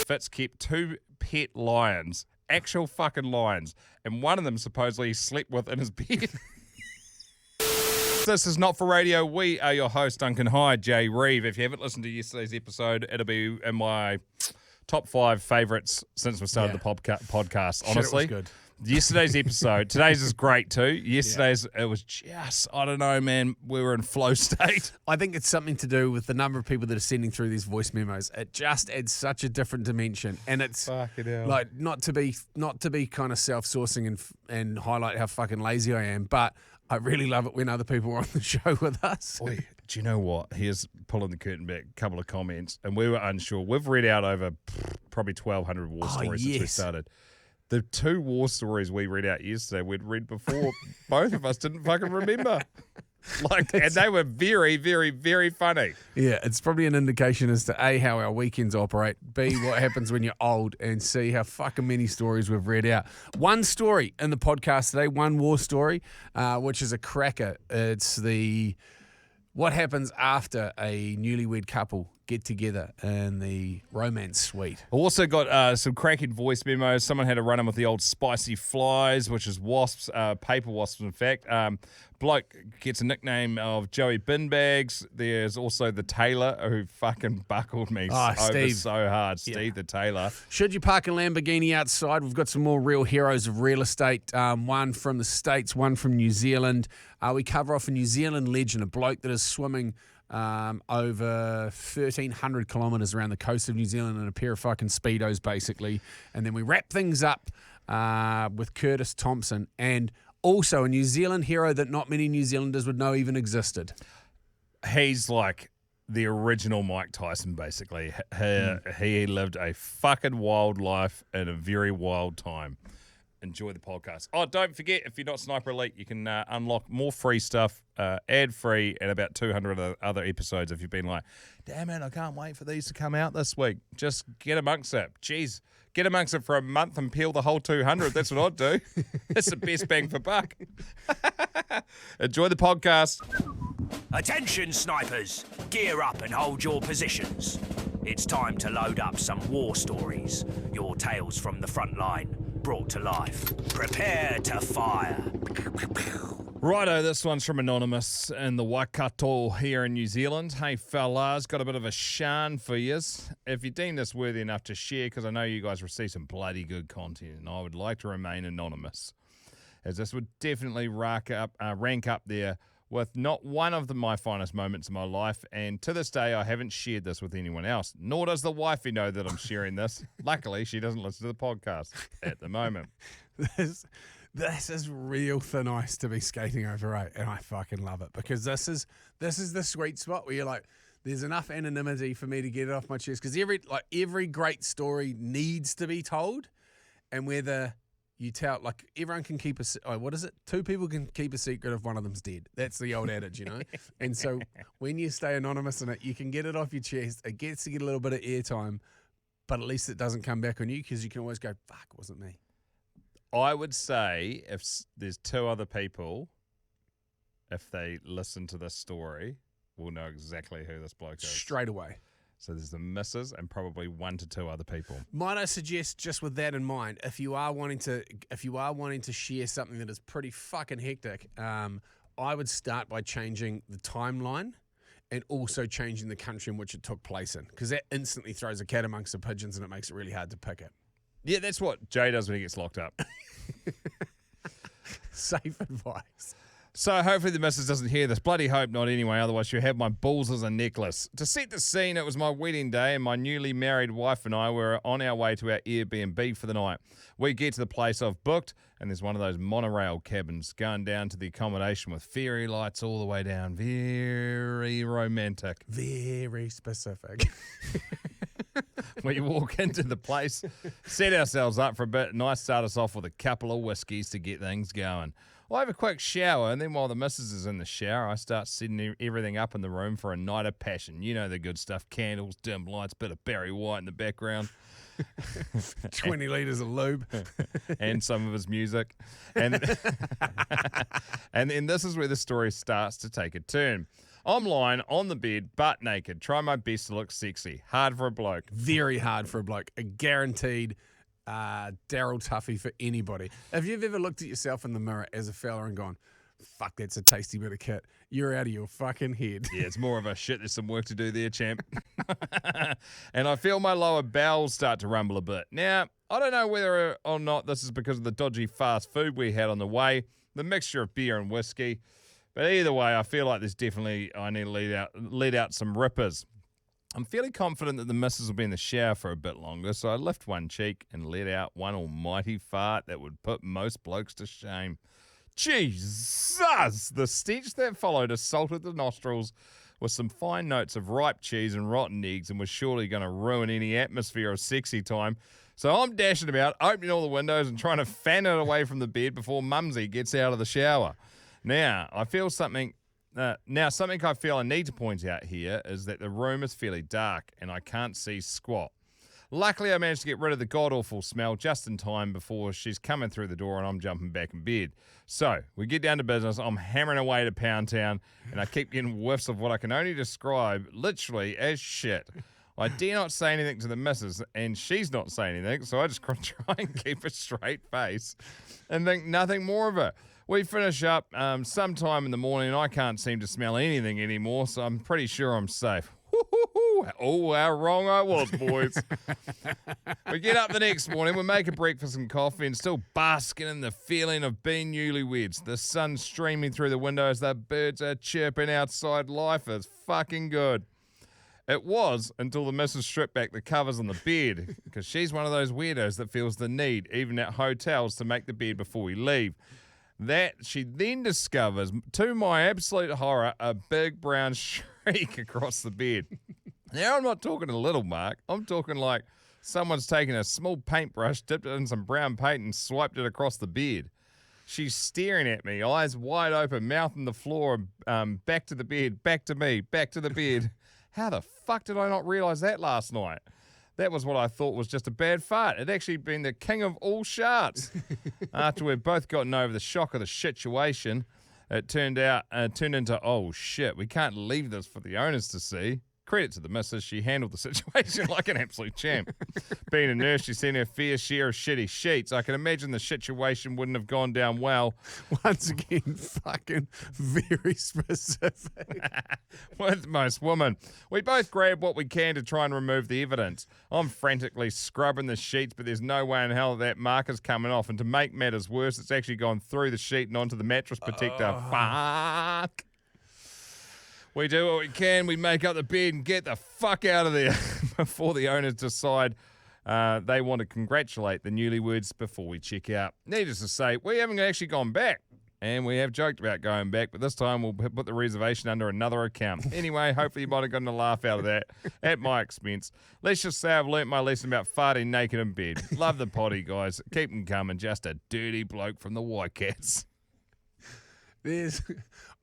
Fitz kept 2 pet lions, actual fucking lions, and one of them supposedly slept with in his bed. This is Not For Radio. We are your hosts, Dunc and Jay Reeve. If you haven't listened to yesterday's episode, it'll be in my top 5 favourites since we started the podcast, honestly. Shit, it was good. Yesterday's episode, today's is great too. Yesterday's, it was just, I don't know, man, we were in flow state. I think it's something to do with the number of people that are sending through these voice memos. It just adds such a different dimension, and it's like not to be kind of self-sourcing and highlight how fucking lazy I am, but I really love it when other people are on the show with us. Oi, do you know what? Here's pulling the curtain back, a couple of comments, and we were unsure. We've read out over probably 1,200 war stories since we started. The 2 war stories we read out yesterday, we'd read before. Both of us didn't fucking remember. And they were very, very, very funny. Yeah, it's probably an indication as to A, how our weekends operate, B, what happens when you're old, and C, how fucking many stories we've read out. One story in the podcast today, one war story, which is a cracker. It's what happens after a newlywed couple get together in the romance suite. I also got some cracking voice memos. Someone had a run-in with the old spicy flies, which is wasps, paper wasps, in fact. Bloke gets a nickname of Joey Binbags. There's also the tailor who fucking buckled me over so hard. Steve the tailor. Should you park a Lamborghini outside? We've got some more real heroes of real estate. One from the States, one from New Zealand. We cover off a New Zealand legend, a bloke that is swimming over 1,300 kilometres around the coast of New Zealand in a pair of fucking Speedos, basically. And then we wrap things up with Curtis Thompson, and also a New Zealand hero that not many New Zealanders would know even existed. He's like the original Mike Tyson, basically. He lived a fucking wild life in a very wild time. Enjoy the podcast. Oh, don't forget, if you're not Sniper Elite, you can unlock more free stuff, ad-free, and about 200 other episodes if you've been like, damn it, I can't wait for these to come out this week. Just get amongst it. Jeez, get amongst it for a month and peel the whole 200. That's what I'd do. That's the best bang for buck. Enjoy the podcast. Attention, snipers. Gear up and hold your positions. It's time to load up some war stories. Your tales from the front line. Brought to life. Prepare to fire. Righto, this one's from Anonymous in the Waikato here in New Zealand. Hey fellas, got a bit of a shan for yous. If you deem this worthy enough to share, because I know you guys receive some bloody good content, and I would like to remain anonymous, as this would definitely rank up there with not one of my finest moments in my life, and to this day I haven't shared this with anyone else, nor does the wifey know that I'm sharing this. Luckily, she doesn't listen to the podcast at the moment. This is real thin ice to be skating over, right? And I fucking love it, because this is the sweet spot where you're like, there's enough anonymity for me to get it off my chest, because every great story needs to be told, and whether you tell, like, everyone can keep what is it? 2 people can keep a secret if one of them's dead. That's the old adage, you know? And so when you stay anonymous in it, you can get it off your chest. It gets to get a little bit of airtime, but at least it doesn't come back on you, because you can always go, fuck, it wasn't me. I would say if there's 2 other people, if they listen to this story, will know exactly who this bloke is. Straight away. So there's the missus and probably 1 to 2 other people. Might I suggest, just with that in mind, if you are wanting to share something that is pretty fucking hectic, I would start by changing the timeline and also changing the country in which it took place in, because that instantly throws a cat amongst the pigeons and it makes it really hard to pick it. Yeah, that's what Jay does when he gets locked up. Safe advice. So hopefully the missus doesn't hear this. Bloody hope not anyway, otherwise she'll have my balls as a necklace. To set the scene, it was my wedding day and my newly married wife and I were on our way to our Airbnb for the night. We get to the place I've booked and there's one of those monorail cabins going down to the accommodation with fairy lights all the way down. Very romantic. Very specific. We walk into the place, set ourselves up for a bit, and I start us off with a couple of whiskeys to get things going. I have a quick shower, and then while the missus is in the shower, I start setting everything up in the room for a night of passion. You know the good stuff, candles, dim lights, bit of Barry White in the background. 20 litres of lube. And some of his music. And, and then this is where the story starts to take a turn. I'm lying on the bed, butt naked, trying my best to look sexy. Hard for a bloke. Very hard for a bloke. A guaranteed Daryl Tuffy for anybody. If you've ever looked at yourself in the mirror as a fella and gone, fuck, that's a tasty bit of kit, you're out of your fucking head. Yeah, it's more of a shit, there's some work to do there, champ. And I feel my lower bowels start to rumble a bit. Now, I don't know whether or not this is because of the dodgy fast food we had on the way, the mixture of beer and whiskey, but either way, I feel like I need to let out some rippers. I'm fairly confident that the missus will be in the shower for a bit longer, so I lift one cheek and let out one almighty fart that would put most blokes to shame. Jesus! The stench that followed assaulted the nostrils with some fine notes of ripe cheese and rotten eggs and was surely going to ruin any atmosphere of sexy time. So I'm dashing about, opening all the windows and trying to fan it away from the bed before Mumsy gets out of the shower. Now, something I feel I need to point out here is that the room is fairly dark and I can't see squat. Luckily, I managed to get rid of the god-awful smell just in time before she's coming through the door and I'm jumping back in bed. So, we get down to business. I'm hammering away to Pound Town and I keep getting whiffs of what I can only describe literally as shit. I dare not say anything to the missus and she's not saying anything, so I just try and keep a straight face and think nothing more of it. We finish up sometime in the morning and I can't seem to smell anything anymore, so I'm pretty sure I'm safe. Oh, how wrong I was, boys. We get up the next morning, we make a breakfast and coffee and still basking in the feeling of being newlyweds. The sun's streaming through the windows, the birds are chirping outside. Life is fucking good. It was until the missus stripped back the covers on the bed because she's one of those weirdos that feels the need, even at hotels, to make the bed before we leave. That she then discovers, to my absolute horror, a big brown streak across the bed. Now, I'm not talking a little mark. I'm talking like someone's taken a small paintbrush, dipped it in some brown paint, and swiped it across the bed. She's staring at me, eyes wide open, mouth on the floor, back to the bed, back to me, back to the bed. How the fuck did I not realise that last night? That was what I thought was just a bad fart. It'd actually been the king of all sharts. After we'd both gotten over the shock of the situation, it turned into, oh shit, we can't leave this for the owners to see. Credit to the missus, she handled the situation like an absolute champ. Being a nurse, she's seen her fair share of shitty sheets. I can imagine the situation wouldn't have gone down well. Once again, fucking very specific. With most women. We both grab what we can to try and remove the evidence. I'm frantically scrubbing the sheets, but there's no way in hell that marker's coming off. And to make matters worse, it's actually gone through the sheet and onto the mattress protector. Fuck. We do what we can. We make up the bed and get the fuck out of there before the owners decide they want to congratulate the newlyweds before we check out. Needless to say, we haven't actually gone back. And we have joked about going back, but this time we'll put the reservation under another account. Anyway, hopefully you might have gotten a laugh out of that at my expense. Let's just say I've learnt my lesson about farting naked in bed. Love the Poddy, guys. Keep them coming. Just a dirty bloke from the White Cats.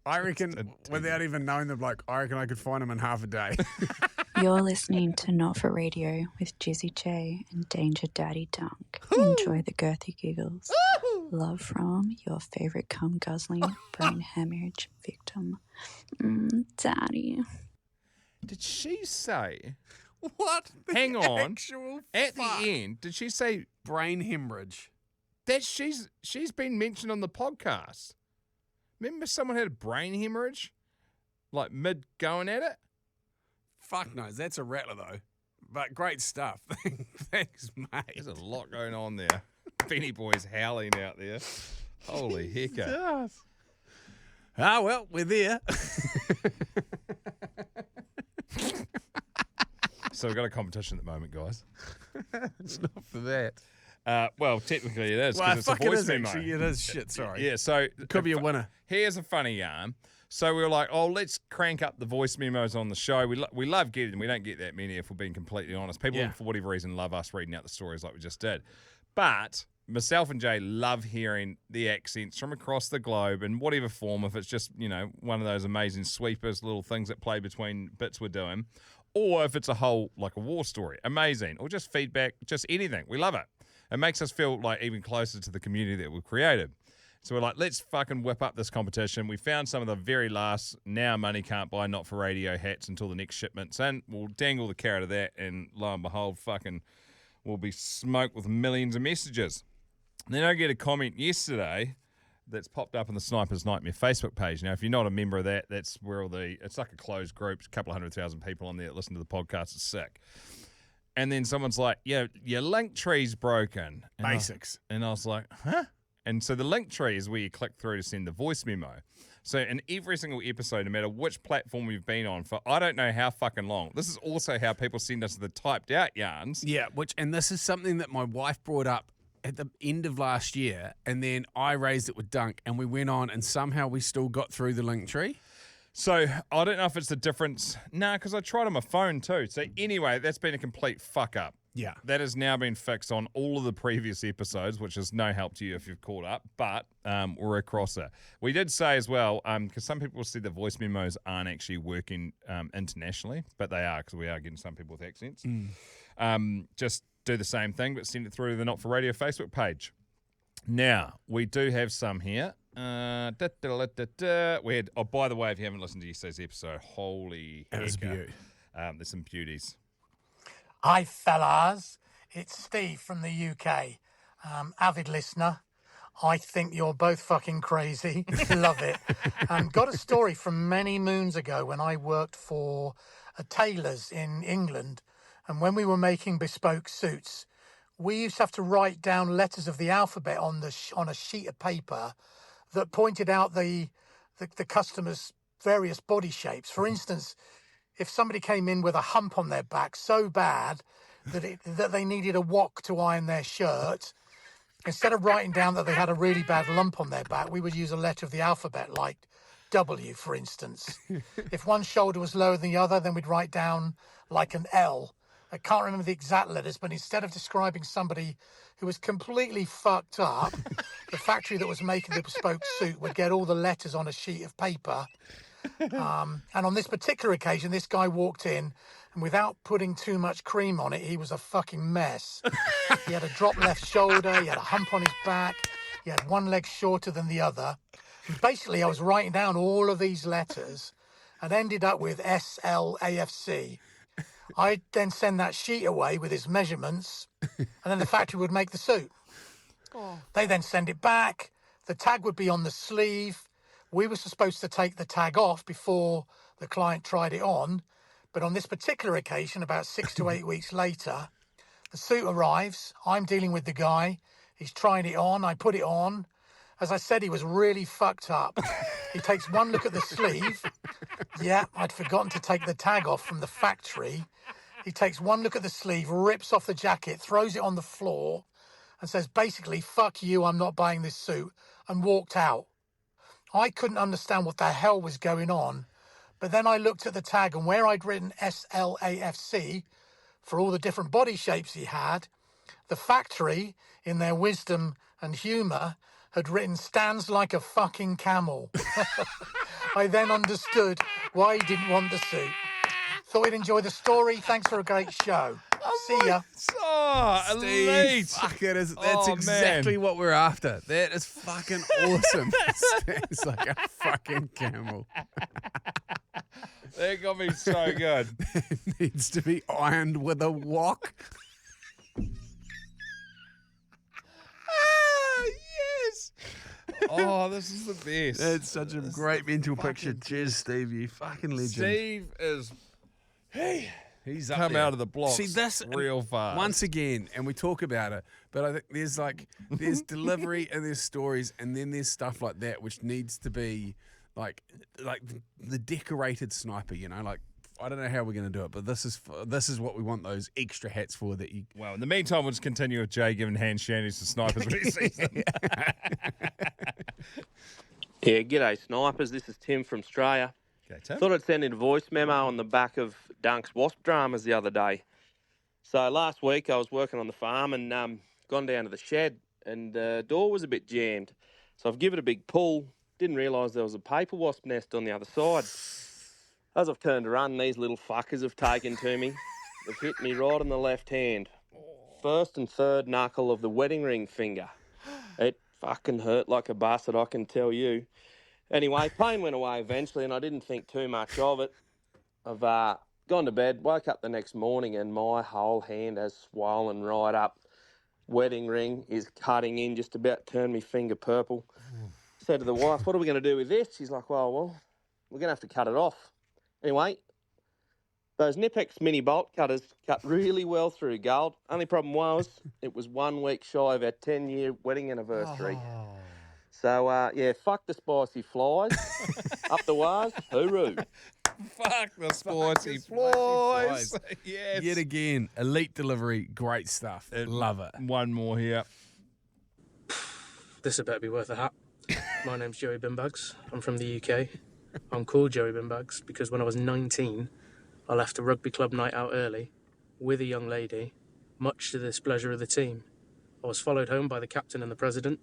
I reckon, without even knowing the bloke, I reckon I could find him in half a day. You're listening to Not For Radio with Jizzy J and Danger Daddy Dunc. Enjoy the girthy giggles. Love from your favourite cum guzzling brain hemorrhage victim, Daddy. Did she say? What? Hang on. Actual At fuck? the end, did she say Brain hemorrhage. that she's been mentioned on the podcast? Remember someone had a brain hemorrhage? Like mid going at it? Fuck knows. That's a rattler, though. But great stuff. Thanks, mate. There's a lot going on there. Benny Boy's howling out there. Holy hecker. Ah, well, we're there. So we've got a competition at the moment, guys. It's not for that. Well, technically it is. Well, It's a fuck it voice is, memo. actually. It is shit, sorry. Yeah, so Could be a winner. Here's a funny yarn. So we were like, oh, let's crank up the voice memos on the show. We love getting them. We don't get that many, if we're being completely honest. People, for whatever reason, love us reading out the stories like we just did. But myself and Jay love hearing the accents from across the globe in whatever form, if it's just, one of those amazing sweepers, little things that play between bits we're doing, or if it's a whole, like a war story. Amazing. Or just feedback, just anything. We love it. It makes us feel like even closer to the community that we've created. So we're like, let's fucking whip up this competition. We found some of the very last Now Money Can't Buy Not For Radio hats until the next shipment's in. We'll dangle the carrot of that, and lo and behold, fucking we'll be smoked with millions of messages. And then I get a comment yesterday that's popped up on the Sniper's Nightmare Facebook page. Now, if you're not a member of that, that's where it's like a closed group, a couple of 100,000 people on there that listen to the podcast. It's sick. And then someone's like, yeah, your link tree's broken. Basics. And I was like, huh? And so the link tree is where you click through to send the voice memo. So in every single episode, no matter which platform we've been on for I don't know how fucking long, this is also how people send us the typed out yarns. Yeah, and this is something that my wife brought up at the end of last year, and then I raised it with Dunc, and we went on, and somehow we still got through the link tree. So I don't know if it's the difference. Nah, because I tried on my phone too. So anyway, that's been a complete fuck up. Yeah. That has now been fixed on all of the previous episodes, which is no help to you if you've caught up, but we're across it. We did say as well, because some people said the voice memos aren't actually working internationally, but they are, because we are getting some people with accents. Just do the same thing, but send it through to the Not For Radio Facebook page. Now, we do have some here. We had, oh, by the way, if you haven't listened to yesterday's episode, holy heck, there's some beauties. Hi, fellas. It's Steve from the UK. Avid listener. I think you're both fucking crazy. Love it. Got a story from many moons ago when I worked for a tailor's in England. And when we were making bespoke suits, we used to have to write down letters of the alphabet on a sheet of paper that pointed out the customer's various body shapes. For instance, if somebody came in with a hump on their back so bad that they needed a wok to iron their shirt, instead of writing down that they had a really bad lump on their back, we would use a letter of the alphabet like W, for instance. If one shoulder was lower than the other, then we'd write down like an L. I can't remember the exact letters, but instead of describing somebody who was completely fucked up, the factory that was making the bespoke suit would get all the letters on a sheet of paper. And on this particular occasion, this guy walked in, and without putting too much cream on it, he was a fucking mess. He had a drop left shoulder, he had a hump on his back, he had one leg shorter than the other. And basically, I was writing down all of these letters and ended up with SLAFC. I'd then send that sheet away with his measurements, and then the factory would make the suit. They then send it back. The tag would be on the sleeve. We were supposed to take the tag off before the client tried it on, but on this particular occasion, about 6 to 8 weeks later, the suit arrives. I'm dealing with the guy. He's trying it on. I put it on. As I said, he was really fucked up. He takes one look at the sleeve. Yeah, I'd forgotten to take the tag off from the factory. He takes one look at the sleeve, rips off the jacket, throws it on the floor, and says basically, fuck you, I'm not buying this suit, and walked out. I couldn't understand what the hell was going on, but then I looked at the tag, and where I'd written SLAFC for all the different body shapes he had, the factory, in their wisdom and humour, had written stands like a fucking camel. I then understood why he didn't want the suit. Thought you'd enjoy the story. Thanks for a great show. See ya. Oh, Steve, elite. fuck it is. That's exactly what we're after. That is fucking awesome. It's like a fucking camel. That got me so good. It needs to be ironed with a wok. Yes. Oh, this is the best. It's such a great mental picture. Cheers, Steve. You fucking legend. Steve is He's up come there. out of the blocks. See, this real fast. Once again, and we talk about it, but I think there's delivery and there's stories, and then there's stuff like that which needs to be like the decorated sniper. You know, like I don't know how we're going to do it, but this is what we want those extra hats for. That you. Well, in the meantime, we'll just continue with Jay giving hand shandies to snipers when he sees them. Yeah, g'day snipers. This is Tim from Australia. Okay, Tim. Thought I'd send in a voice memo on the back of Dunc's wasp dramas the other day. So last week I was working on the farm and gone down to the shed and the door was a bit jammed. So I've given it a big pull. Didn't realise there was a paper wasp nest on the other side. As I've turned to run, these little fuckers have taken to me. They've hit me right on the left hand. First and third knuckle of the wedding ring finger. It fucking hurt like a bastard, I can tell you. Anyway, pain went away eventually, and I didn't think too much of it. I've gone to bed, woke up the next morning, and my whole hand has swollen right up. Wedding ring is cutting in, just about turned me finger purple. Said to the wife, what are we going to do with this? She's like, well, we're going to have to cut it off. Anyway, those Nipex mini bolt cutters cut really well through gold. Only problem was, it was 1 week shy of our 10-year wedding anniversary. So, fuck the spicy flies. Up the wires, hooroo. Fuck the spicy flies. Yes. Yet again, elite delivery, great stuff. Love it. One more here. This had better be worth a hat. My name's Joey Binbags. I'm from the UK. I'm called Joey Binbags because when I was 19, I left a rugby club night out early with a young lady, much to the displeasure of the team. I was followed home by the captain and the president,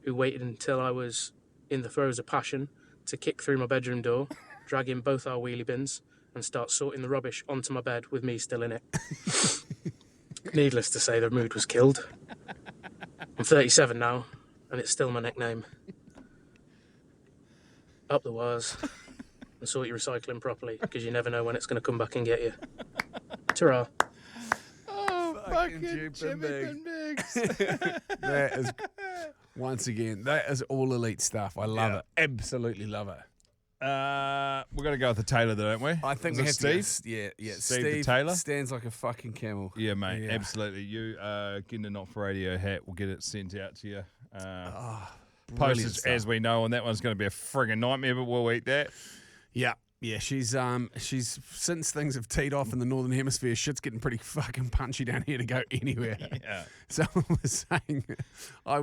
who waited until I was in the throes of passion to kick through my bedroom door, drag in both our wheelie bins, and start sorting the rubbish onto my bed with me still in it. Needless to say, the mood was killed. I'm 37 now, and it's still my nickname. Up the wires and sort your recycling properly, because you never know when it's going to come back and get you. Ta-ra. Oh, fucking Jimmy Binbags. That is, once again, that is all elite stuff. I love it. Absolutely love it. We're going to go with the Taylor, though, don't we? I think Is we it have Steve? to go, yeah. Steve the Taylor? Stands like a fucking camel. Yeah, mate, Yeah. absolutely. You get a Not For Radio hat. We'll get it sent out to you. Brilliant Postage, stuff. as we know, and that one's going to be a friggin' nightmare, but we'll eat that. Yeah. She's since things have teed off in the Northern Hemisphere, shit's getting pretty fucking punchy down here to go anywhere. Yeah. Someone was saying, I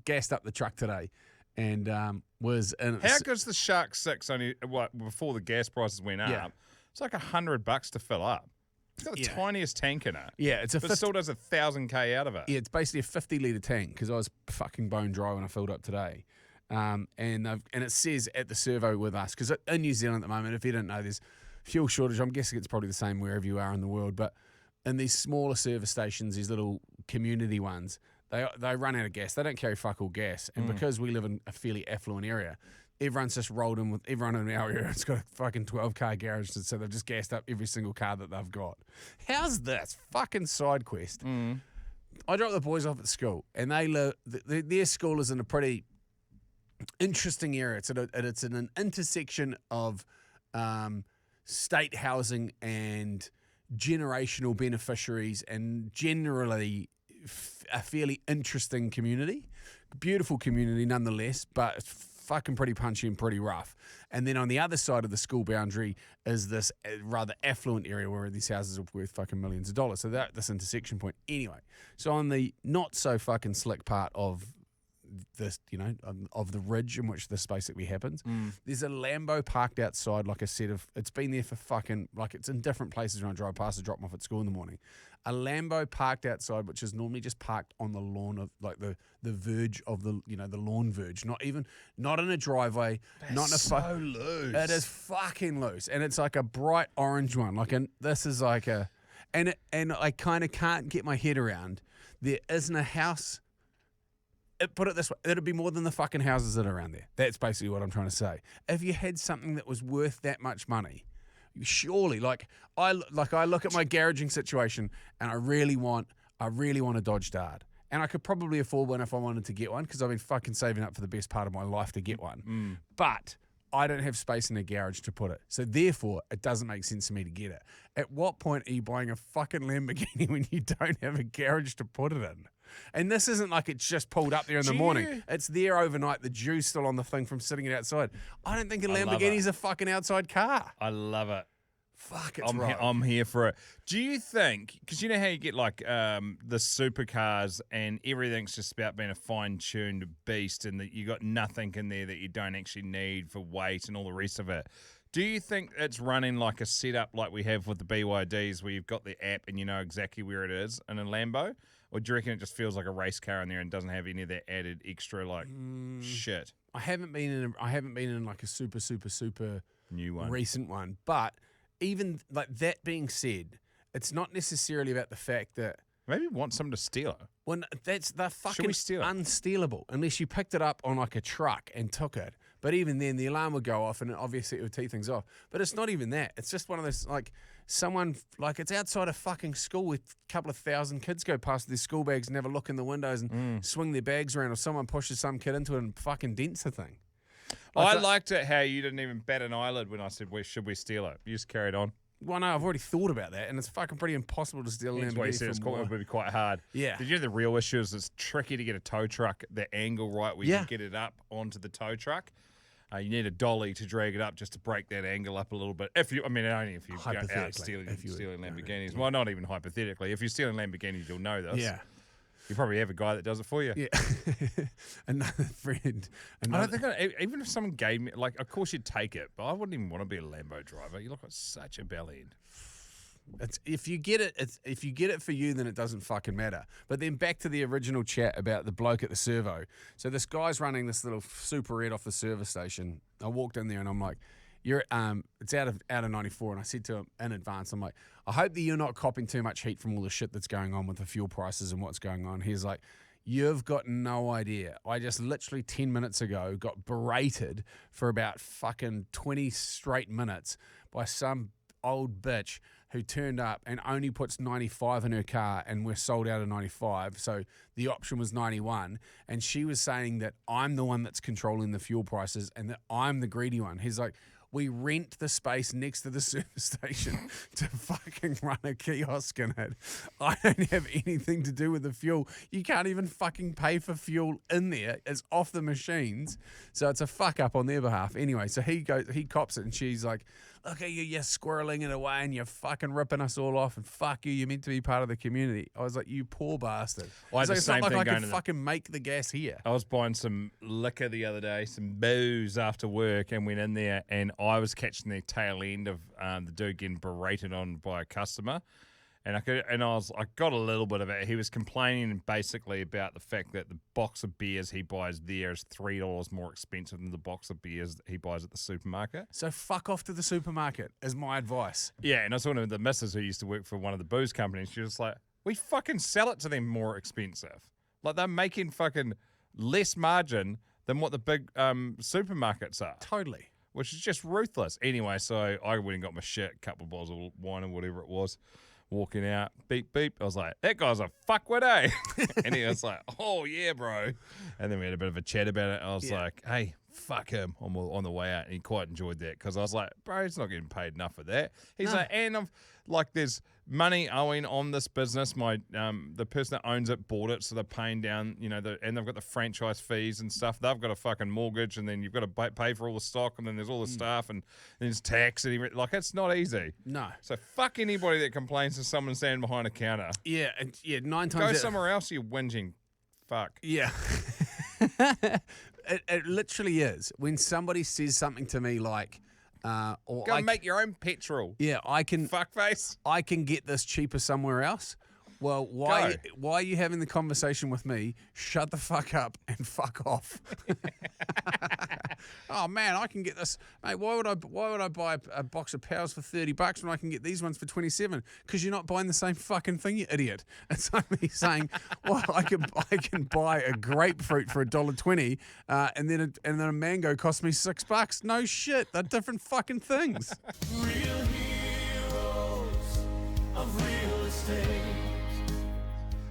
gassed up the truck today and was in. How good's the Shark 6 only, before the gas prices went up? Yeah. It's like $100 to fill up. It's got the tiniest tank in it. Yeah, it's a But it still does 1,000k out of it. Yeah, it's basically a 50-litre tank because I was fucking bone dry when I filled up today. And it says at the servo with us, because in New Zealand at the moment, if you didn't know, there's fuel shortage. I'm guessing it's probably the same wherever you are in the world. But in these smaller service stations, these little community ones, they run out of gas. They don't carry fuck all gas. And because we live in a fairly affluent area, everyone's just rolled in with everyone in our area. It's got a fucking 12-car garage, so they've just gassed up every single car that they've got. How's this? Fucking side quest. I dropped the boys off at school, and they live. Their school is in a pretty interesting area. It's in an intersection of state housing and generational beneficiaries, and generally a fairly interesting community. Beautiful community nonetheless, but it's fucking pretty punchy and pretty rough. And then on the other side of the school boundary is this rather affluent area where these houses are worth fucking millions of dollars. So this intersection point. Anyway, so on the not so fucking slick part of this, of the ridge in which this basically happens, there's a Lambo parked outside, like a set of, it's been there for fucking, like it's in different places when I drive past to drop them off at school in the morning. A Lambo parked outside, which is normally just parked on the lawn of, like the verge of the, the lawn verge, not in a driveway, not in a so loose. It is fucking loose, and it's like a bright orange one. This is like a, and I kind of can't get my head around. There isn't a house. Put it this way, it'd be more than the fucking houses that are around there. That's basically what I'm trying to say. If you had something that was worth that much money, surely, I look at my garaging situation and I really want a Dodge Dart. And I could probably afford one if I wanted to get one, because I've been fucking saving up for the best part of my life to get one. But I don't have space in a garage to put it. So therefore, it doesn't make sense to me to get it. At what point are you buying a fucking Lamborghini when you don't have a garage to put it in? And this isn't like it's just pulled up there in the morning. It's there overnight. The juice still on the thing from sitting it outside. I don't think a Lamborghini's a fucking outside car. I love it. Fuck, it's right. I'm here for it. Do you think, because you know how you get like the supercars and everything's just about being a fine-tuned beast, and that you got nothing in there that you don't actually need for weight and all the rest of it. Do you think it's running like a setup like we have with the BYDs, where you've got the app and you know exactly where it is in a Lambo? Or do you reckon it just feels like a race car in there and doesn't have any of that added extra shit? I haven't been in like a super new one, recent one. But even like that being said, it's not necessarily about the fact that Maybe want someone to steal it. Well, they're fucking we steal it? unstealable unless you picked it up on like a truck and took it. But even then, the alarm would go off and obviously it would tee things off. But it's not even that. It's just one of those, like, someone, like, it's outside a fucking school with a couple of thousand kids go past with their school bags and have a look in the windows and swing their bags around, or someone pushes some kid into it and fucking dents the thing. I liked it how you didn't even bat an eyelid when I said, should we steal it? You just carried on. Well, no, I've already thought about that, and it's fucking pretty impossible to steal a That's why you said Lamborghini. it would be quite hard. Yeah. Did you know the real issue is it's tricky to get a tow truck, the angle right where you can get it up onto the tow truck. You need a dolly to drag it up just to break that angle up a little bit. Only if you go out stealing Lamborghinis. Well, not even hypothetically. If you're stealing Lamborghinis, you'll know this. Yeah. You probably have a guy that does it for you. Yeah. Another friend. I don't think even if someone gave me, like, of course you'd take it, but I wouldn't even want to be a Lambo driver. You look like such a bellend. If you get it for you, then it doesn't fucking matter. But then back to the original chat about the bloke at the servo. So this guy's running this little Super Red off the service station. I walked in there and I'm like, it's out of 94, and I said to him in advance, I'm like, I hope that you're not copping too much heat from all the shit that's going on with the fuel prices and what's going on. He's like, you've got no idea. I just literally 10 minutes ago got berated for about fucking 20 straight minutes by some old bitch who turned up and only puts 95 in her car, and we're sold out of 95. So the option was 91. And she was saying that I'm the one that's controlling the fuel prices and that I'm the greedy one. He's like, we rent the space next to the service station to fucking run a kiosk in it. I don't have anything to do with the fuel. You can't even fucking pay for fuel in there. It's off the machines. So it's a fuck up on their behalf. Anyway, so he cops it, and she's like, look at you, you're squirreling it away and you're fucking ripping us all off, and fuck you, you're meant to be part of the community. I was like, you poor bastard. I had the It's same not thing like I going can to fucking make the gas here. I was buying some liquor the other day, some booze after work, and went in there, and I was catching the tail end of the dude getting berated on by a customer. And I got a little bit of it. He was complaining basically about the fact that the box of beers he buys there is $3 more expensive than the box of beers that he buys at the supermarket. So fuck off to the supermarket is my advice. Yeah, and I was talking to the missus who used to work for one of the booze companies. She was like, we fucking sell it to them more expensive. Like, they're making fucking less margin than what the big supermarkets are. Totally. Which is just ruthless. Anyway, so I went and got my shit, a couple of bottles of wine or whatever it was. Walking out, beep, beep. I was like, that guy's a fuckwit, eh? And he was like, oh, yeah, bro. And then we had a bit of a chat about it. I was like, hey, fuck him on the way out. And he quite enjoyed that because I was like, bro, he's not getting paid enough for that. He's like, and I'm like, there's money owing on this business. My the person that owns it bought it, so they're paying down, and they've got the franchise fees and stuff. They've got a fucking mortgage, and then you've got to pay for all the stock, and then there's all the stuff, and there's tax, and like, it's not easy. No. So fuck anybody that complains to someone standing behind a counter. Yeah, and 9 times Go somewhere else, you whinging fuck. Yeah. It literally is. When somebody says something to me like, or Go make your own petrol. Yeah, I can. Fuckface. I can get this cheaper somewhere else. Well, why are you having the conversation with me? Shut the fuck up and fuck off. Oh man, I can get this, mate. Why would I buy a box of Powers for $30 when I can get these ones for $27? Because you're not buying the same fucking thing, you idiot. It's like me saying, well, I can buy a grapefruit for $1.20, and then a mango costs me $6. No shit, they're different fucking things. Real heroes of real estate.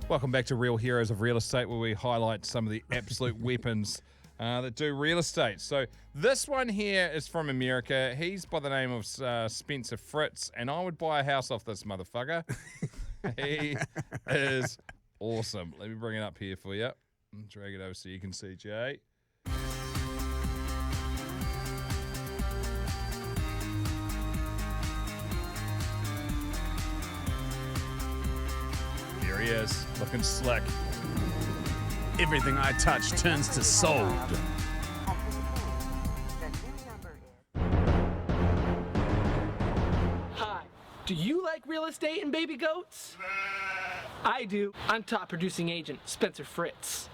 Welcome back to Real Heroes of Real Estate, where we highlight some of the absolute weapons that do real estate. So this one here is from America. He's by the name of Spencer Fritz, and I would buy a house off this motherfucker. He is awesome. Let me bring it up here for you. Drag it over so you can see, Jay. There he is, looking slick. Everything I touch turns to sold. Hi, do you like real estate and baby goats? I do. I'm top producing agent, Spencer Fritz.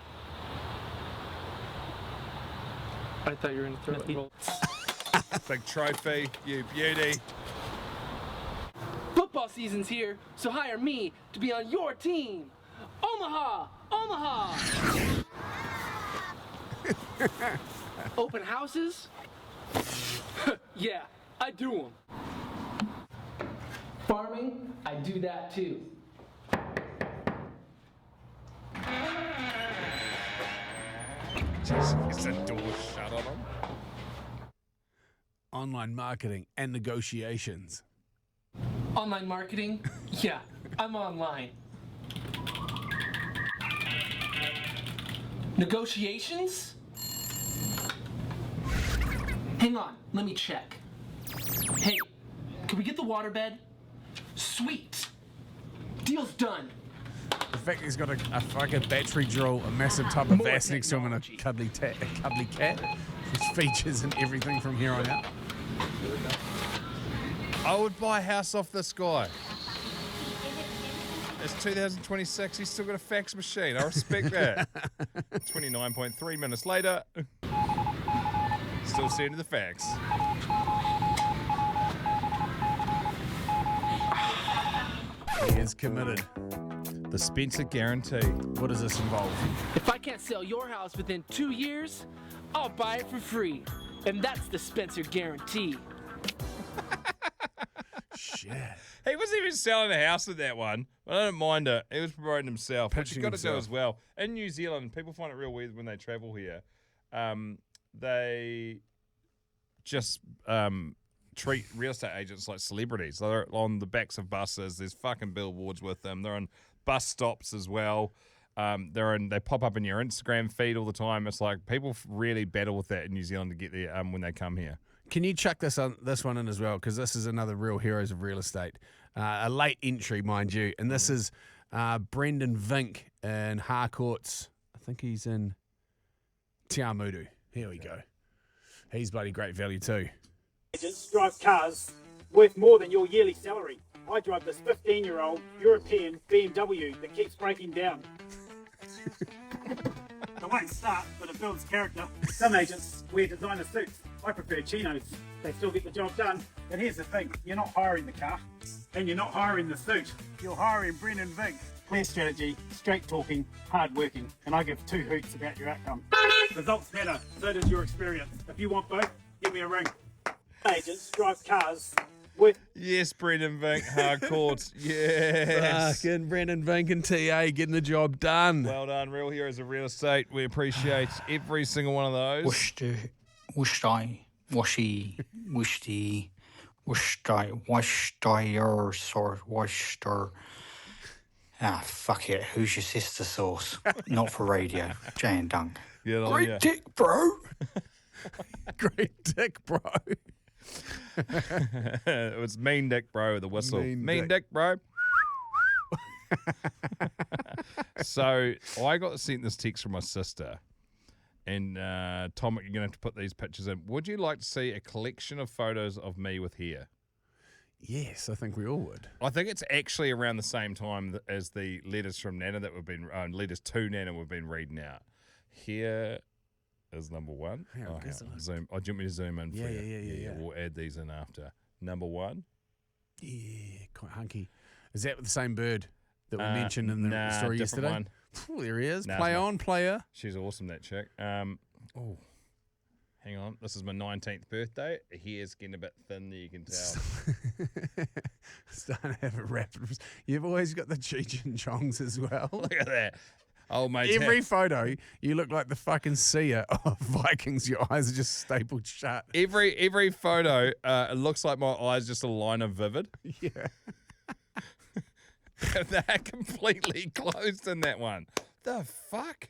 I thought you were going to throw it. Big trophy, you beauty. Football Football season's here, so hire me to be on your team. Omaha! Omaha! Open houses? Yeah, I do them. Farming? I do that too. Just gets the door shut on him. Online marketing and negotiations. Online marketing? Yeah, I'm online. Negotiations? Hang on, let me check. Hey, can we get the waterbed? Sweet. Deal's done. The fact he's got a fucking battery drill, a massive tub of More Vass next to him, and a technology. cuddly cat, which features and everything from here on out. I would buy a house off this guy. It's 2026. He's still got a fax machine. I respect that. 29.3 minutes later, still sending the fax. He is committed. The Spencer guarantee. What does this involve? If I can't sell your house within 2 years, I'll buy it for free. And that's the Spencer guarantee. Shit. He wasn't even selling a house with that one. I don't mind it. He was promoting himself, which Pitching you've got to do himself. as well. In New Zealand, people find it real weird when they travel here. They just treat real estate agents like celebrities. They're on the backs of buses. There's fucking billboards with them. They're on bus stops as well. They pop up in your Instagram feed all the time. It's like people really battle with that in New Zealand to get there when they come here. Can you chuck this one in as well? Because this is another real heroes of real estate. A late entry, mind you. And this is Brendan Vink in Harcourts. I think he's in Te Amutu. Here we go. He's bloody great value too. Agents drive cars worth more than your yearly salary. I drive this 15-year-old European BMW that keeps breaking down. It won't start, but it builds character. Some agents wear designer suits. I prefer chinos. They still get the job done. But here's the thing, you're not hiring the car, and you're not hiring the suit. You're hiring Brendan Vink. Clear strategy, straight talking, hard working, and I give two hoots about your outcome. Results matter, so does your experience. If you want both, give me a ring. Agents drive cars with... Yes, Brendan Vink, Harcourt. Yes. Fucking Brendan Vink and TA getting the job done. Well done, real heroes of real estate. We appreciate every single one of those. Ah, fuck it. Who's your sister sauce? Not for radio. Jay and Dunc. Great dick, bro. Great dick, bro. It was Mean Dick Bro, the whistle. Mean Dick Bro. So I got sent this text from my sister. And Tom, you're going to have to put these pictures in. Would you like to see a collection of photos of me with hair? Yes, I think we all would. I think it's actually around the same time as the letters from Nana that we've been, letters to Nana we've been reading out. Here is number one. Zoom. Oh, do you want me to zoom in for you? Yeah. We'll add these in after. Number one. Yeah, quite hunky. Is that the same bird that we mentioned in the story different yesterday? one. Ooh, there he is. Nah, Play it's not. on, player. She's awesome, that chick. Oh, hang on. This is my 19th birthday. Her hair's getting a bit thin there, you can tell. Starting to have a rapid. You've always got the Cheech and Chongs as well. Look at that. Oh, mate. Every photo, you look like the fucking seer of Vikings. Your eyes are just stapled shut. Every photo, it looks like my eyes just a line of vivid. Yeah. They're completely closed in that one. The fuck?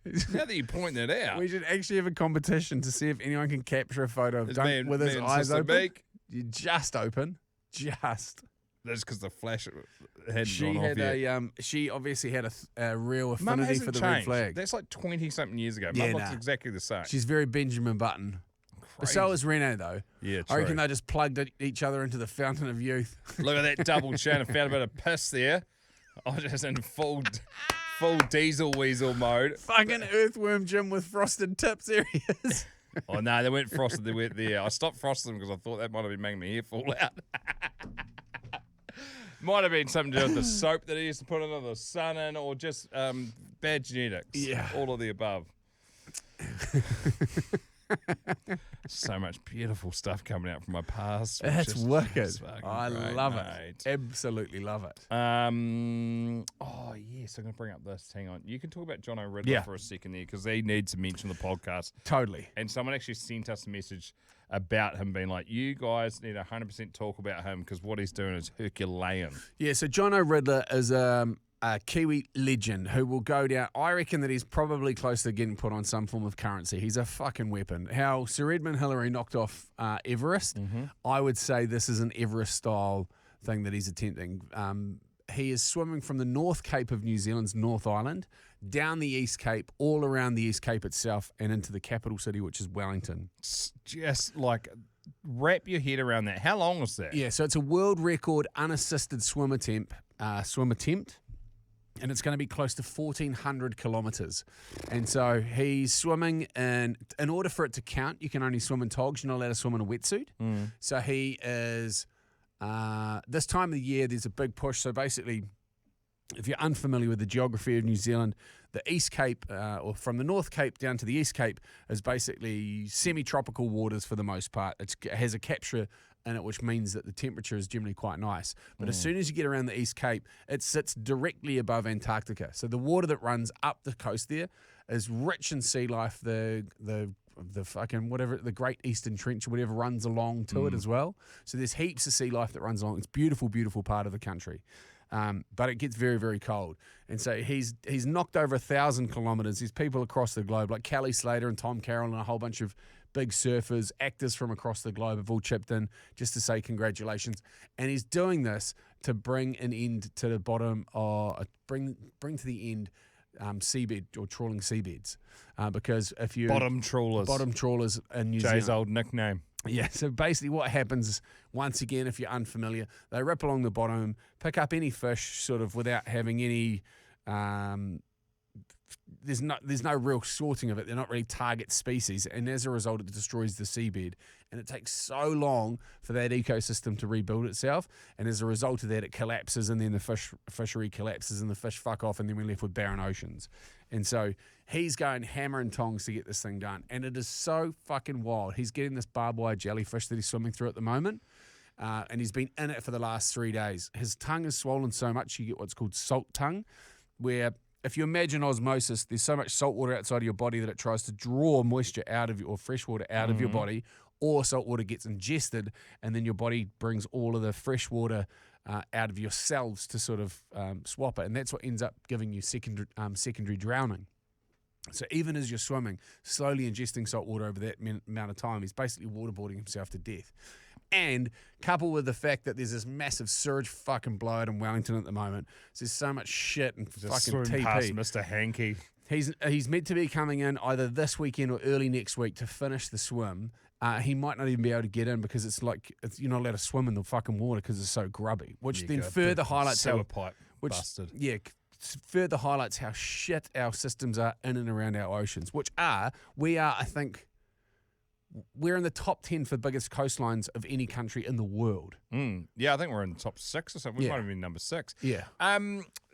Now that you point that out. We should actually have a competition to see if anyone can capture a photo of Dunc with his me and eyes Sister open. Beak. You just open. Just. That's because the flash hadn't She gone had off yet. she obviously had a real Mum affinity hasn't for the red changed. flag. That's like 20-something years ago. Yeah, Mum looks nah. exactly the same. She's very Benjamin Button. But so is Reno, though. Yeah, I reckon true. they just plugged each other into the fountain of youth. Look at that double chin. I found a bit of piss there. I was just in full diesel weasel mode. Fucking earthworm Jim with frosted tips. There he is. Oh, no, they weren't frosted. They weren't there. I stopped frosting them because I thought that might have been making my hair fall out. Might have been something to do with the soap that he used to put under the sun in, or just bad genetics. Yeah. All of the above. So much beautiful stuff coming out from my past. That's Just wicked. fucking I great, love mate. it. Absolutely love it. Oh, yes, I'm going to bring up this. Hang on. You can talk about Jono Ridler for a second there, because he needs to mention the podcast. Totally. And someone actually sent us a message about him being like, you guys need 100% talk about him, because what he's doing is Herculean. Yeah, so Jono Ridler is a Kiwi legend who will go down. I reckon that he's probably close to getting put on some form of currency. He's a fucking weapon. How Sir Edmund Hillary knocked off Everest, I would say this is an Everest-style thing that he's attempting. He is swimming from the North Cape of New Zealand's North Island, down the East Cape, all around the East Cape itself, and into the capital city, which is Wellington. Just like, wrap your head around that. How long was that? Yeah, so it's a world record unassisted swim attempt, and it's going to be close to 1,400 kilometres. And so he's swimming, and in order for it to count, you can only swim in togs. You're not allowed to swim in a wetsuit. So he is, this time of the year, there's a big push. So basically, if you're unfamiliar with the geography of New Zealand, the East Cape, or from the North Cape down to the East Cape, is basically semi-tropical waters for the most part. It has a capture in it, which means that the temperature is generally quite nice. But as soon as you get around the East Cape, it sits directly above Antarctica. So the water that runs up the coast there is rich in sea life. The fucking whatever, the Great Eastern Trench or whatever runs along to it as well. So there's heaps of sea life that runs along. It's a beautiful, beautiful part of the country. But it gets very, very cold. And so he's knocked over 1,000 kilometres. There's people across the globe, like Kelly Slater and Tom Carroll and a whole bunch of big surfers, actors from across the globe have all chipped in just to say congratulations. And he's doing this to bring an end to the bottom, or bring to the end seabed or trawling seabeds. Because if you... Bottom trawlers in New Zealand. Jay's old nickname. Yeah, so basically what happens, once again, if you're unfamiliar, they rip along the bottom, pick up any fish sort of without having any... There's no real sorting of it. They're not really target species, and as a result, it destroys the seabed. And it takes so long for that ecosystem to rebuild itself, and as a result of that, it collapses, and then the fishery collapses, and the fish fuck off, and then we're left with barren oceans. And so he's going hammer and tongs to get this thing done, and it is so fucking wild. He's getting this barbed wire jellyfish that he's swimming through at the moment, and he's been in it for the last 3 days. His tongue is swollen so much you get what's called salt tongue, where if you imagine osmosis, there's so much salt water outside of your body that it tries to draw moisture out of you, or fresh water out of your body, or salt water gets ingested, and then your body brings all of the fresh water out of your cells to sort of swap it, and that's what ends up giving you secondary drowning. So even as you're swimming, slowly ingesting salt water over that amount of time, he's basically waterboarding himself to death. And coupled with the fact that there's this massive surge fucking blowout in Wellington at the moment, so there's so much shit and Just fucking swim past TP. Mr. Hankey. He's meant to be coming in either this weekend or early next week to finish the swim. He might not even be able to get in because you're not allowed to swim in the fucking water because it's so grubby. Which then further highlights sewer pipe busted. Yeah, further highlights how shit our systems are in and around our oceans. I think, we're in the top 10 for biggest coastlines of any country in the world. Yeah, I think we're in the top 6 or something. We might have been number 6. Yeah.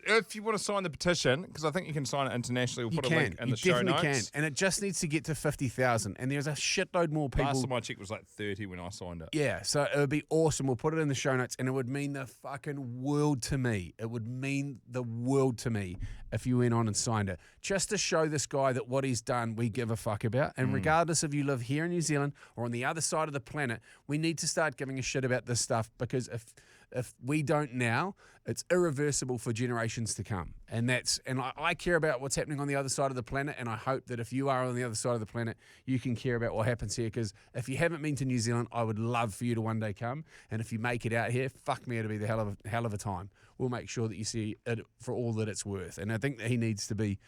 If you want to sign the petition, because I think you can sign it internationally, we'll put a link in the show notes. You definitely can. And it just needs to get to 50,000. And there's a shitload more people. Last time I checked was like 30 when I signed it. Yeah, so it would be awesome. We'll put it in the show notes, and it would mean the fucking world to me. It would mean the world to me if you went on and signed it. Just to show this guy that what he's done, we give a fuck about. And regardless if you live here in New Zealand or on the other side of the planet, we need to start giving a shit about this stuff, because if we don't now, it's irreversible for generations to come. And I care about what's happening on the other side of the planet, and I hope that if you are on the other side of the planet, you can care about what happens here, because if you haven't been to New Zealand, I would love for you to one day come. And if you make it out here, fuck me, it'll be the hell of a time. We'll make sure that you see it for all that it's worth. And I think that he needs to be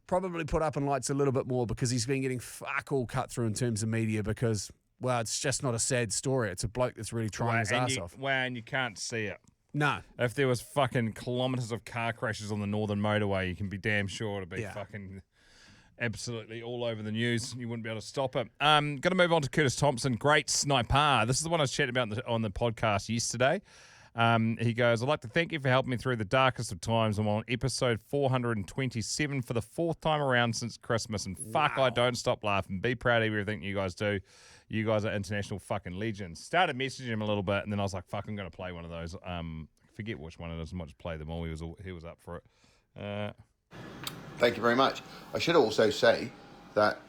probably put up in lights a little bit more, because he's been getting fuck all cut through in terms of media, because, well, it's just not a sad story. It's a bloke that's really trying his ass off. And you can't see it. No. If there was fucking kilometres of car crashes on the northern motorway, you can be damn sure it'd be fucking absolutely all over the news. You wouldn't be able to stop it. Going to move on to Curtis Thompson. Great sniper. This is the one I was chatting about on the podcast yesterday. He goes, I'd like to thank you for helping me through the darkest of times. I'm on episode 427 for the 4th time around since Christmas. And fuck, I don't stop laughing. Be proud of everything you guys do. You guys are international fucking legends. Started messaging him a little bit, and then I was like, fuck, I'm going to play one of those. Forget which one it is. I might just play them all. He was up for it. Thank you very much. I should also say that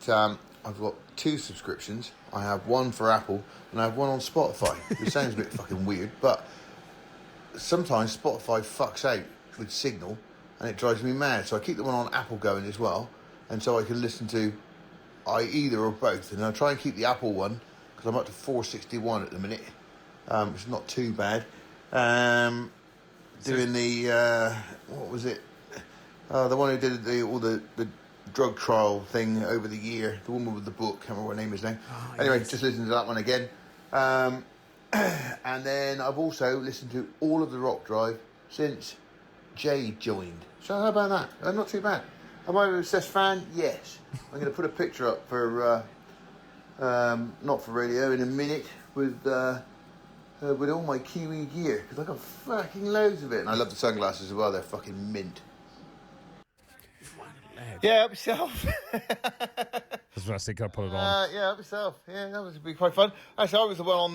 I've got 2 subscriptions. I have one for Apple and I have one on Spotify, which sounds a bit fucking weird, but sometimes Spotify fucks out with signal and it drives me mad. So I keep the one on Apple going as well, and so I can listen to either or both. And I try and keep the Apple one because I'm up to 461 at the minute, which is not too bad. Doing the what was it? The one who did all the drug trial thing over the year, the woman with the book, can't remember what her name is now. Anyway, just listen to that one again. And then I've also listened to all of the Rock Drive since Jay joined. So how about that? Not too bad. Am I an obsessed fan? Yes. I'm going to put a picture up for Not For Radio in a minute with all my Kiwi gear, because I've got fucking loads of it. And I love the sunglasses as well, they're fucking mint. Yeah, up yourself. That's what I said. Can I put it on? Yeah, up yourself. Yeah, that would be quite fun. Actually, I was the one on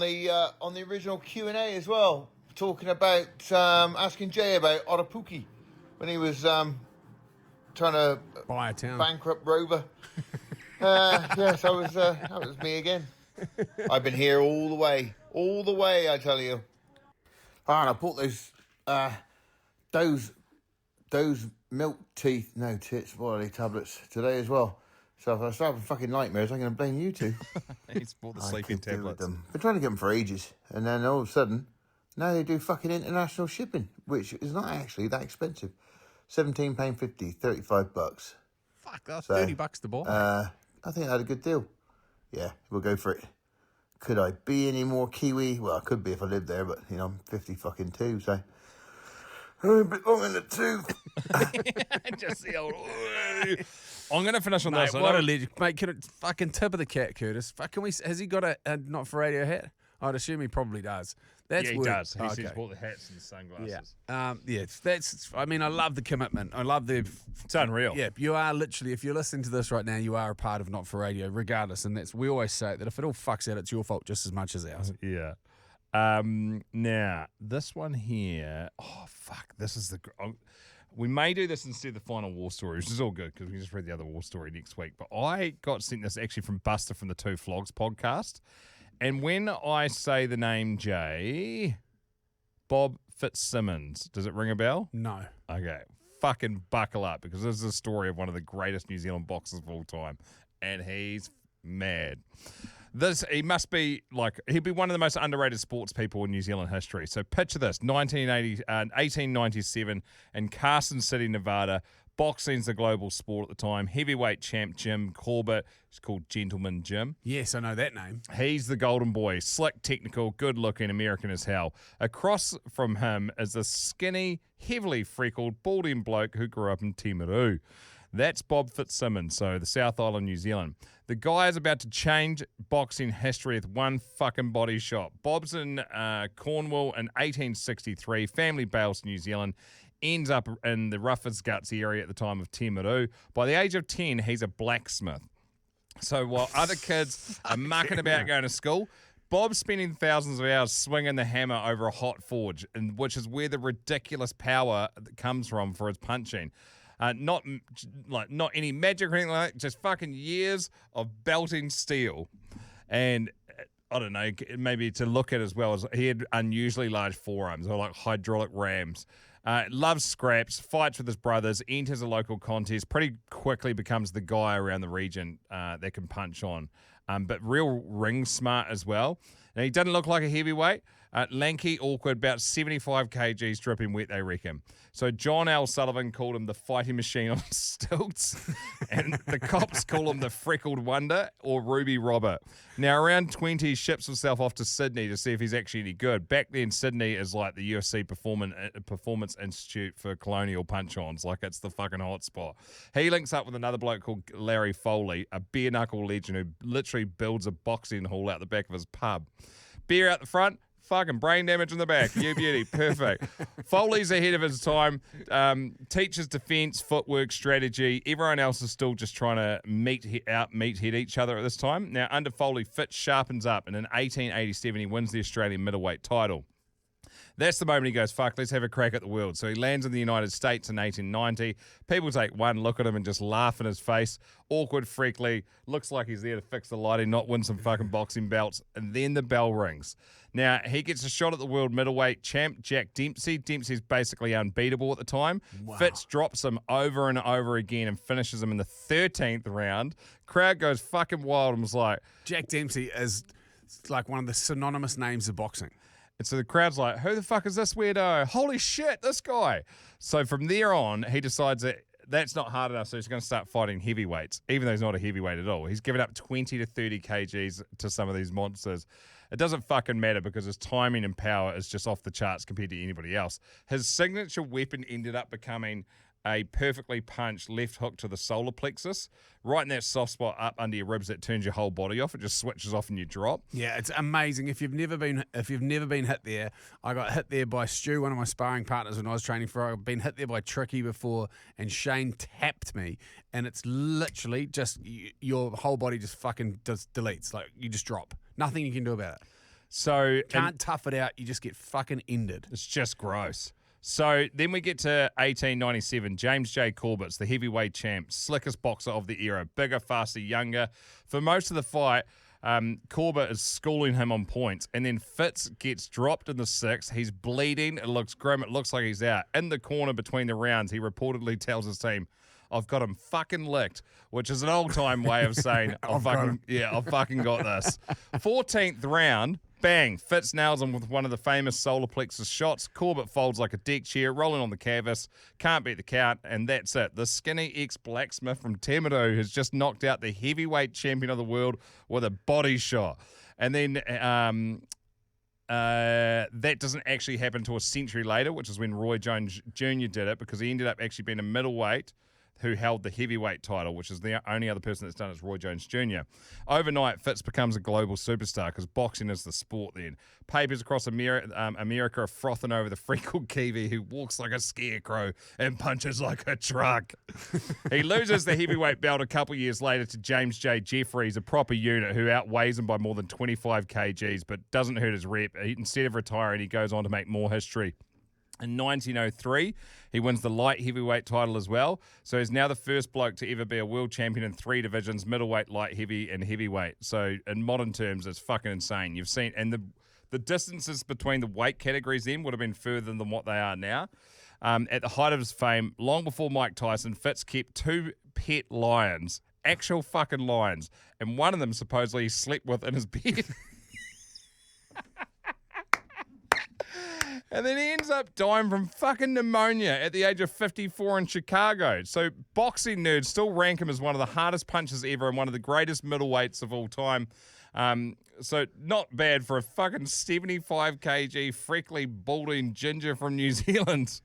the original Q&A as well, talking about asking Jay about Otapuki when he was trying to buy a town, bankrupt Rover. Yes, that was me again. I've been here all the way, I tell you. And I bought those milk teeth, no tits, what are they, tablets today as well. So if I start having fucking nightmares, I'm going to blame you two. He's bought the sleeping tablets. Been trying to get them for ages, and then all of a sudden, now they do fucking international shipping, which is not actually that expensive. £17.50, $35. Fuck, that's $30 to buy. I think I had a good deal. Yeah, we'll go for it. Could I be any more Kiwi? Well, I could be if I lived there, but I'm 50 fucking 2, so a bit long in the tooth. Just the old. I'm going to finish on this. What a legend, mate! Can it fucking tip of the cat, Curtis? Fucking has he got a Not For Radio hat? I'd assume he probably does. He does. He's bought the hats and the sunglasses. Yeah. That's. I mean, I love the commitment. I love the. It's unreal. Yeah, you are literally. If you're listening to this right now, you are a part of Not For Radio, regardless. And we always say that if it all fucks out, it's your fault just as much as ours. Yeah. Now this one here. Oh fuck! This is the. We may do this instead of the final war story, which is all good because we just read the other war story next week. But I got sent this actually from Buster from the Two Flogs podcast. And when I say the name Jay, Bob Fitzsimmons, does it ring a bell? No. Okay. Fucking buckle up, because this is a story of one of the greatest New Zealand boxers of all time. And he's mad. He must be he'd be one of the most underrated sports people in New Zealand history. So picture this, 1897 in Carson City, Nevada. Boxing's the global sport at the time. Heavyweight champ Jim Corbett. It's called Gentleman Jim. Yes, I know that name. He's the golden boy. Slick, technical, good-looking, American as hell. Across from him is a skinny, heavily freckled, balding bloke who grew up in Timaru. That's Bob Fitzsimmons, so the South Island, New Zealand. The guy is about to change boxing history with one fucking body shot. Bob's in Cornwall in 1863. Family bails to New Zealand. Ends up in the roughest guts area at the time of Timaru. By the age of 10, he's a blacksmith. So while other kids are mucking about going to school, Bob's spending thousands of hours swinging the hammer over a hot forge, which is where the ridiculous power comes from for his punching. Not any magic or anything like that, just fucking years of belting steel. And I don't know, maybe to look at as well, as he had unusually large forearms, or like hydraulic rams. Loves scraps, fights with his brothers, enters a local contest, pretty quickly becomes the guy around the region that can punch on. But real ring smart as well. Now, he doesn't look like a heavyweight. Lanky, awkward, about 75 kgs, dripping wet, they reckon. So John L. Sullivan called him the fighting machine on stilts, and the cops call him the freckled wonder or Ruby Robert. Now, around 20, he ships himself off to Sydney to see if he's actually any good. Back then, Sydney is like the UFC Performance Institute for colonial punch-ons. Like, it's the fucking hot spot. He links up with another bloke called Larry Foley, a bare-knuckle legend who literally builds a boxing hall out the back of his pub. Beer out the front, Fucking brain damage in the back. You beauty. Perfect. Foley's ahead of his time. Teaches defense, footwork, strategy. Everyone else is still just trying to meet hit each other at this time. Now, under Foley, Fitz sharpens up, and in 1887, he wins the Australian middleweight title. That's the moment he goes, fuck, let's have a crack at the world. So he lands in the United States in 1890. People take one look at him and just laugh in his face. Awkward, freakly, looks like he's there to fix the lighting, not win some fucking boxing belts. And then the bell rings. Now, he gets a shot at the world middleweight champ, Jack Dempsey. Dempsey's basically unbeatable at the time. Wow. Fitz drops him over and over again and finishes him in the 13th round. Crowd goes fucking wild and was like... Jack Dempsey is like one of the synonymous names of boxing. And so the crowd's like, who the fuck is this weirdo? Holy shit, this guy. So from there on, he decides that that's not hard enough, so he's going to start fighting heavyweights, even though he's not a heavyweight at all. He's given up 20 to 30 kgs to some of these monsters. It doesn't fucking matter because his timing and power is just off the charts compared to anybody else. His signature weapon ended up becoming a perfectly punched left hook to the solar plexus, right in that soft spot up under your ribs that turns your whole body off. It just switches off and you drop. Yeah, it's amazing. If you've never been hit there, I got hit there by Stu, one of my sparring partners when I was training for. I've been hit there by Tricky before, and Shane tapped me, and it's literally just your whole body just fucking deletes. Like you just drop. Nothing you can do about it. So can't tough it out. You just get fucking ended. It's just gross. So then we get to 1897. James J. Corbett's the heavyweight champ, slickest boxer of the era, bigger, faster, younger. For most of the fight, Corbett is schooling him on points, and then Fitz gets dropped in the sixth. He's bleeding. It looks grim. It looks like he's out. In the corner between the rounds, he reportedly tells his team, I've got him fucking licked, which is an old-time way of saying, I've fucking got this. 14th round, bang, Fitz nails him with one of the famous solar plexus shots. Corbett folds like a deck chair, rolling on the canvas, can't beat the count, and that's it. The skinny ex-blacksmith from Temeru has just knocked out the heavyweight champion of the world with a body shot. And then that doesn't actually happen until a century later, which is when Roy Jones Jr. did it, because he ended up actually being a middleweight who held the heavyweight title, which is the only other person that's done it is Roy Jones Jr. Overnight, Fitz becomes a global superstar because boxing is the sport then. Papers across America are frothing over the frequent Kiwi who walks like a scarecrow and punches like a truck. He loses the heavyweight belt a couple years later to James J. Jeffries, a proper unit who outweighs him by more than 25 kgs but doesn't hurt his rep. Instead of retiring, he goes on to make more history. In 1903, he wins the light heavyweight title as well. So he's now the first bloke to ever be a world champion in 3 divisions, middleweight, light heavy, and heavyweight. So in modern terms, it's fucking insane. You've seen, and the distances between the weight categories then would have been further than what they are now. At the height of his fame, long before Mike Tyson, Fitz kept 2 pet lions, actual fucking lions, and one of them supposedly he slept with in his bed. And then he ends up dying from fucking pneumonia at the age of 54 in Chicago. So boxing nerds still rank him as one of the hardest punchers ever and one of the greatest middleweights of all time. So not bad for a fucking 75 kg freckly balding ginger from New Zealand.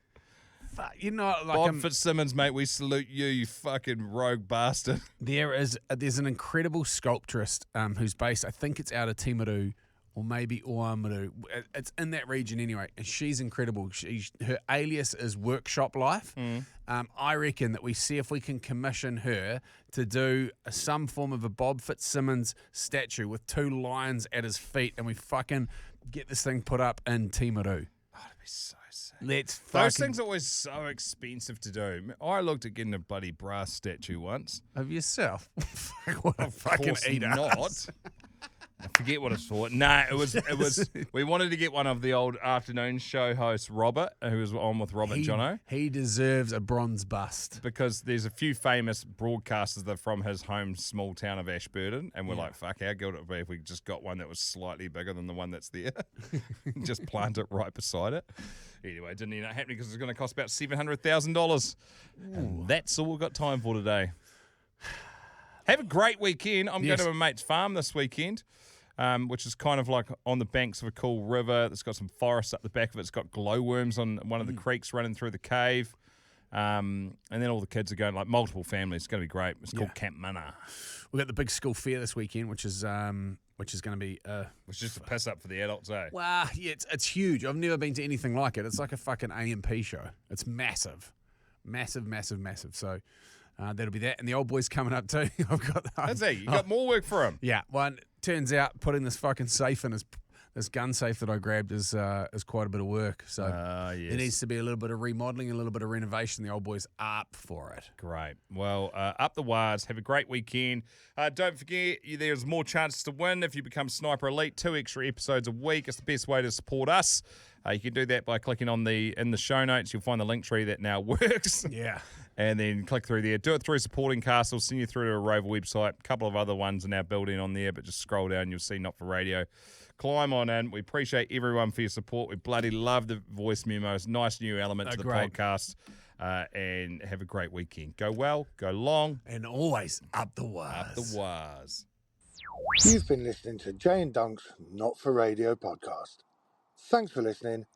You know, like Bob Fitzsimmons, mate, we salute you, you fucking rogue bastard. There's an incredible sculpturist who's based, I think it's out of Timaru, or maybe Oamaru. It's in that region anyway, and she's incredible. Her alias is Workshop Life. I reckon that we see if we can commission her to do some form of a Bob Fitzsimmons statue with 2 lions at his feet, and we fucking get this thing put up in Timaru. Oh, that'd be so sick. Those things are always so expensive to do. I looked at getting a bloody brass statue once. Of yourself? What a fucking eat not. I forget what it's for. No, it was. We wanted to get one of the old afternoon show host Robert, who was on with Robert Jono. He deserves a bronze bust because there's a few famous broadcasters that are from his home small town of Ashburton, and we're like, "Fuck, how good it would be if we just got one that was slightly bigger than the one that's there, just plant it right beside it." Anyway, it didn't end up happening because it's going to cost about $700,000, and that's all we've got time for today. Have a great weekend. I'm going to a mate's farm this weekend. Which is kind of like on the banks of a cool river that's got some forest up the back of it. It's got glowworms on one of the creeks running through the cave. And then all the kids are going, like multiple families. It's going to be great. It's called Camp Mana. We've got the big school fair this weekend, which is going to be... Which is just a piss up for the adults, eh? Well, yeah, it's huge. I've never been to anything like it. It's like a fucking AMP show. It's massive. Massive, massive, massive. So that'll be that. And the old boy's coming up too. That's it. You got more work for him. Yeah. Well, turns out putting this fucking safe in this gun safe that I grabbed is quite a bit of work. So yes. There needs to be a little bit of remodelling, a little bit of renovation. The old boy's up for it. Great. Well, up the wires. Have a great weekend. Don't forget, there's more chances to win if you become Sniper Elite. 2 extra episodes a week. It's the best way to support us. You can do that by clicking in the show notes. You'll find the link tree that now works. Yeah. And then click through there. Do it through Supporting Cast. It'll send you through to a Rover website. A couple of other ones are now building on there, but just scroll down. You'll see Not For Radio. Climb on in. We appreciate everyone for your support. We bloody love the voice memos. Nice new element to the podcast. And have a great weekend. Go well, go long. And always up the wires. Up the wires. You've been listening to Jay and Dunc's Not For Radio podcast. Thanks for listening.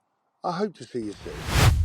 I hope to see you soon.